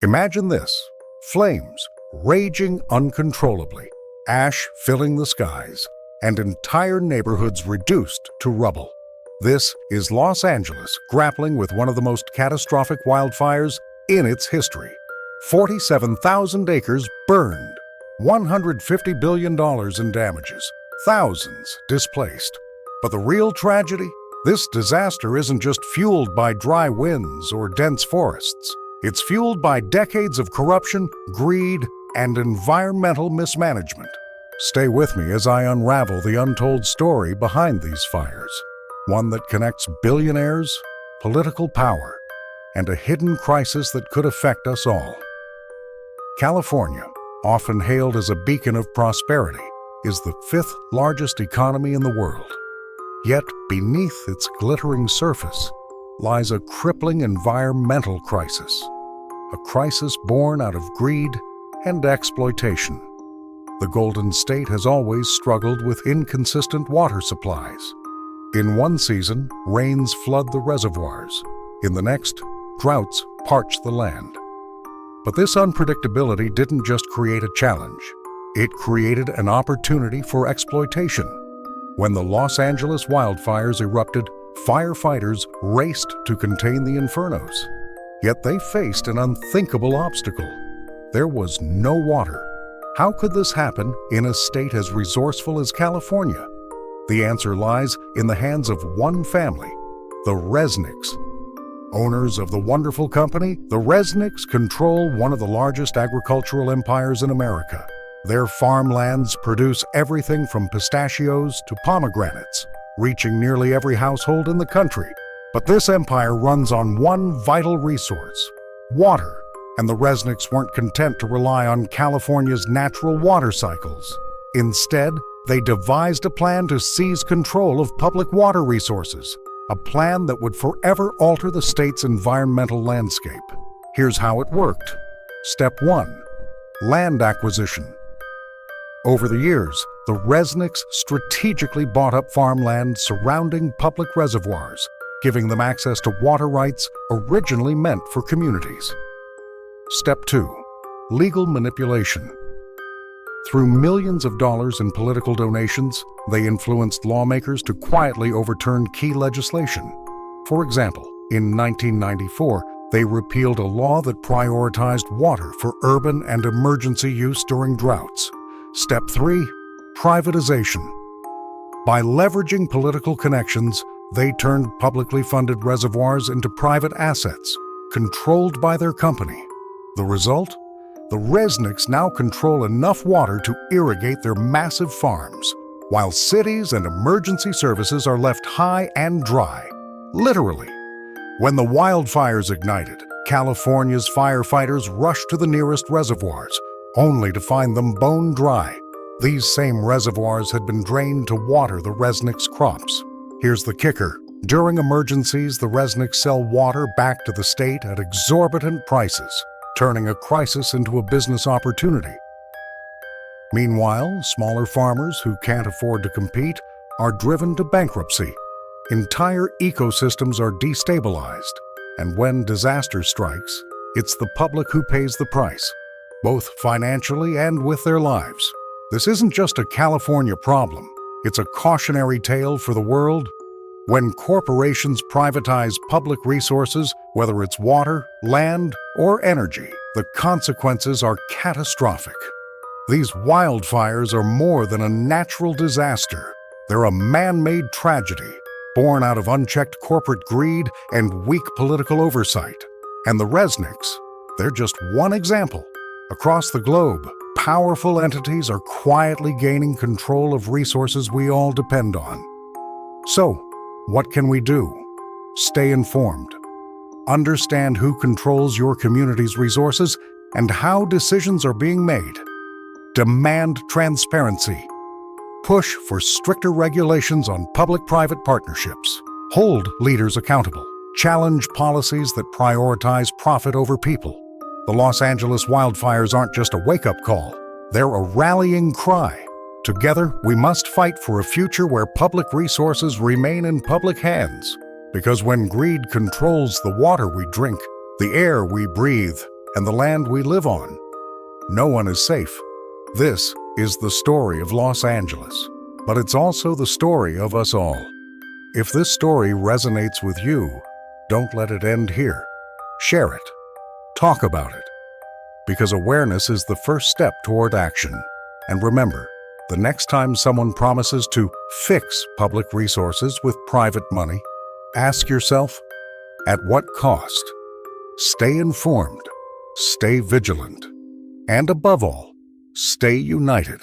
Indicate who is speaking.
Speaker 1: Imagine this: flames raging uncontrollably, ash filling the skies, and entire neighborhoods reduced to rubble. This is Los Angeles grappling with one of the most catastrophic wildfires in its history. 47,000 acres burned, $150 billion in damages, thousands displaced. But the real tragedy? This disaster isn't just fueled by dry winds or dense forests. It's fueled by decades of corruption, greed, and environmental mismanagement. Stay with me as I unravel the untold story behind these fires, one that connects billionaires, political power, and a hidden crisis that could affect us all. California, often hailed as a beacon of prosperity, is the fifth largest economy in the world. Yet beneath its glittering surface lies a crippling environmental crisis, a crisis born out of greed and exploitation. The Golden State has always struggled with inconsistent water supplies. In one season, rains flood the reservoirs. In the next, droughts parch the land. But this unpredictability didn't just create a challenge. It created an opportunity for exploitation. When the Los Angeles wildfires erupted, firefighters raced to contain the infernos. Yet they faced an unthinkable obstacle. There was no water. How could this happen in a state as resourceful as California? The answer lies in the hands of one family, the Resnicks. Owners of the wonderful company, the Resnicks control one of the largest agricultural empires in America. Their farmlands produce everything from pistachios to pomegranates, reaching nearly every household in the country. But this empire runs on one vital resource: water. And the Resnicks weren't content to rely on California's natural water cycles. Instead, they devised a plan to seize control of public water resources, a plan that would forever alter the state's environmental landscape. Here's how it worked. Step 1. Land acquisition. Over the years, the Resnicks strategically bought up farmland surrounding public reservoirs, giving them access to water rights originally meant for communities. Step 2. Legal manipulation. Through millions of dollars in political donations, they influenced lawmakers to quietly overturn key legislation. For example, in 1994, they repealed a law that prioritized water for urban and emergency use during droughts. Step 3. Privatization. By leveraging political connections, they turned publicly funded reservoirs into private assets, controlled by their company. The result? The Resnicks now control enough water to irrigate their massive farms, while cities and emergency services are left high and dry. Literally. When the wildfires ignited, California's firefighters rushed to the nearest reservoirs, only to find them bone dry. These same reservoirs had been drained to water the Resnicks' crops. Here's the kicker. During emergencies, the Resnicks sell water back to the state at exorbitant prices, turning a crisis into a business opportunity. Meanwhile, smaller farmers who can't afford to compete are driven to bankruptcy. Entire ecosystems are destabilized, and when disaster strikes, it's the public who pays the price, both financially and with their lives. This isn't just a California problem, it's a cautionary tale for the world. When corporations privatize public resources, whether it's water, land, or energy, the consequences are catastrophic. These wildfires are more than a natural disaster. They're a man-made tragedy, born out of unchecked corporate greed and weak political oversight. And the Resnicks, they're just one example. Across the globe, powerful entities are quietly gaining control of resources we all depend on. So, what can we do? Stay informed. Understand who controls your community's resources and how decisions are being made. Demand transparency. Push for stricter regulations on public-private partnerships. Hold leaders accountable. Challenge policies that prioritize profit over people. The Los Angeles wildfires aren't just a wake-up call. They're a rallying cry. Together, we must fight for a future where public resources remain in public hands. Because when greed controls the water we drink, the air we breathe, and the land we live on. No one is safe. This is the story of Los Angeles, but it's also the story of us all. If this story resonates with you, don't let it end here. Share it. Talk about it. Because awareness is the first step toward action. And remember, the next time someone promises to fix public resources with private money, ask yourself, at what cost? Stay informed, stay vigilant, and above all, stay united.